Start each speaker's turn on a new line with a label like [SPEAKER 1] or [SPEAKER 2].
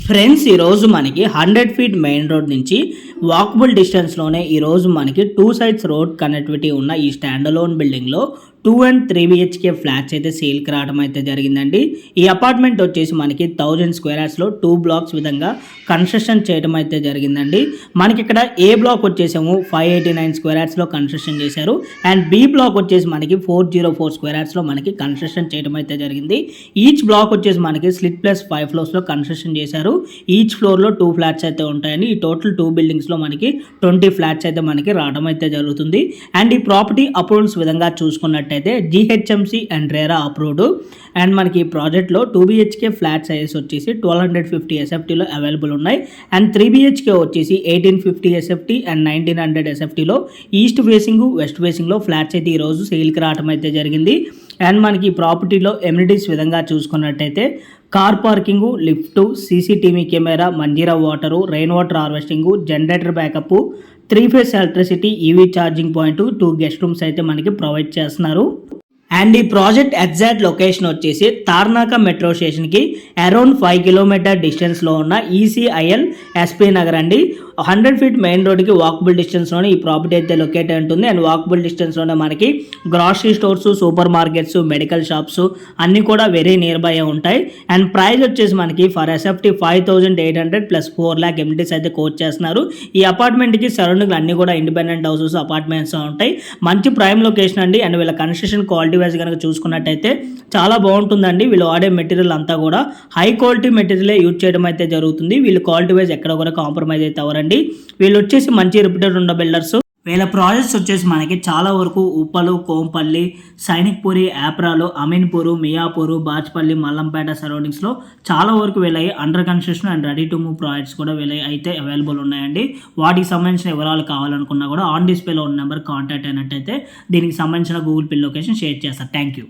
[SPEAKER 1] Friends, ఈరోజు మనకి 100 feet main road నుంచి వాకబుల్ డిస్టెన్స్లోనే ఈరోజు మనకి 2 సైడ్స్ రోడ్ కనెక్టివిటీ ఉన్న ఈ స్టాండ్ అలోన్ బిల్డింగ్లో 2 and 3 BHK ఫ్లాట్స్ అయితే సేల్కి రావడం అయితే జరిగిందండి. ఈ అపార్ట్మెంట్ వచ్చేసి మనకి 1000 స్క్వేర్ యార్డ్స్లో 2 బ్లాక్స్ విధంగా కన్స్ట్రక్షన్ చేయడం అయితే జరిగిందండి. మనకి ఇక్కడ ఏ బ్లాక్ వచ్చేసాము 589 స్క్వేర్ యార్డ్స్లో కన్స్ట్రక్షన్ చేశారు. అండ్ బి బ్లాక్ వచ్చేసి మనకి 404 స్క్వేర్ యార్డ్స్లో మనకి కన్స్ట్రక్షన్ చేయడం అయితే జరిగింది. ఈచ్ బ్లాక్ వచ్చేసి మనకి స్లిట్ ప్లస్ 5 ఫ్లోర్స్లో కన్స్ట్రక్షన్ చేశారు. ఈచ్ ఫ్లోర్లో 2 ఫ్లాట్స్ అయితే ఉంటాయని ఈ టోటల్ 2 బిల్డింగ్స్లో మనకి 20 ఫ్లాట్స్ అయితే మనకి రావడం అయితే జరుగుతుంది. అండ్ ఈ ప్రాపర్టీ అప్రూవల్స్ విధంగా చూసుకున్నట్టయితే GHMC and RERA approved. And మనకి ఈ ప్రాజెక్ట్లో 2 BHK ఫ్లాట్ సైజెస్ వచ్చేసి 1250 SFTలో అవైలబుల్ ఉన్నాయి. అండ్ 3 BHK వచ్చేసి 1850 SFT అండ్ 1900 SFTలో ఈస్ట్ ఫేసింగ్ వెస్ట్ ఫేసింగ్లో ఫ్లాట్స్ అయితే ఈరోజు సేల్కి రావడం అయితే జరిగింది. అండ్ మనకి ఈ ప్రాపర్టీలో ఎమ్యూనిటీస్ విధంగా చూసుకున్నట్టయితే car parking, lift, CCTV camera, Manjira water, rain water harvesting, generator backup, 3 phase electricity, EV charging point, 2 guest rooms అయితే మనకి ప్రొవైడ్ చేస్తున్నారు. అండ్ ఈ ప్రాజెక్ట్ ఎగ్జాక్ట్ లొకేషన్ వచ్చేసి తార్నాక మెట్రో స్టేషన్కి అరౌండ్ 5 కిలోమీటర్ డిస్టెన్స్లో ఉన్న ECIL SP నగర్ అండి. 100 ఫీట్ మెయిన్ రోడ్కి వాకబుల్ డిస్టెన్స్లోనే ఈ ప్రాపర్టీ అయితే లొకేట్ ఉంటుంది. అండ్ వాకబుల్ డిస్టెన్స్లోనే మనకి grocery stores, super markets, medical shops అన్నీ కూడా వెరీ నియర్ బై ఉంటాయి. అండ్ ప్రైస్ వచ్చేసి మనకి for SFT 5800 plus 4 lakh amenities అయితే కోట్ చేస్తున్నారు. ఈ అపార్ట్మెంట్కి సరౌండింగ్ అన్నీ కూడా ఇండిపెండెంట్ హౌసెస్, అపార్ట్మెంట్స్ ఉంటాయి. మంచి ప్రైమ్ లొకేషన్ అండి. అండ్ వీళ్ళ కన్స్ట్రక్షన్ క్వాలిటీ వైజ్ కనుక చూసుకున్నట్టయితే చాలా బాగుంటుందండి. వీళ్ళు వాడే మెటీరియల్ అంతా కూడా హై క్వాలిటీ మెటీరియలే యూజ్ చేయడం అయితే జరుగుతుంది. వీళ్ళు క్వాలిటీ వైజ్ ఎక్కడ కూడా కాంప్రమైజ్ అయితే అవ్వరండి. వీళ్ళు వచ్చేసి మంచి రిప్యూటెడ్ ఉన్న బిల్డర్స్. వీళ్ళ ప్రాజెక్ట్స్ వచ్చేసి మనకి చాలా వరకు ఉప్పలు, కోంపల్లి, సైనిక్పూరి, యాప్రాలు, అమీన్పూరు, మియాపూరు, బాచ్పల్లి, మల్లంపేట సరౌండింగ్స్లో చాలా వరకు వీళ్ళవి under construction and ready to move projects కూడా వీళ్ళవి అయితే అవైలబుల్ ఉన్నాయండి. వాటికి సంబంధించిన వివరాలు కావాలనుకున్నా కూడా ఆన్ డిస్ప్లేలో ఉన్న నెంబర్ కాంటాక్ట్ అయినట్టయితే దీనికి సంబంధించిన గూగుల్ పే లొకేషన్ షేర్ చేస్తారు. Thank you.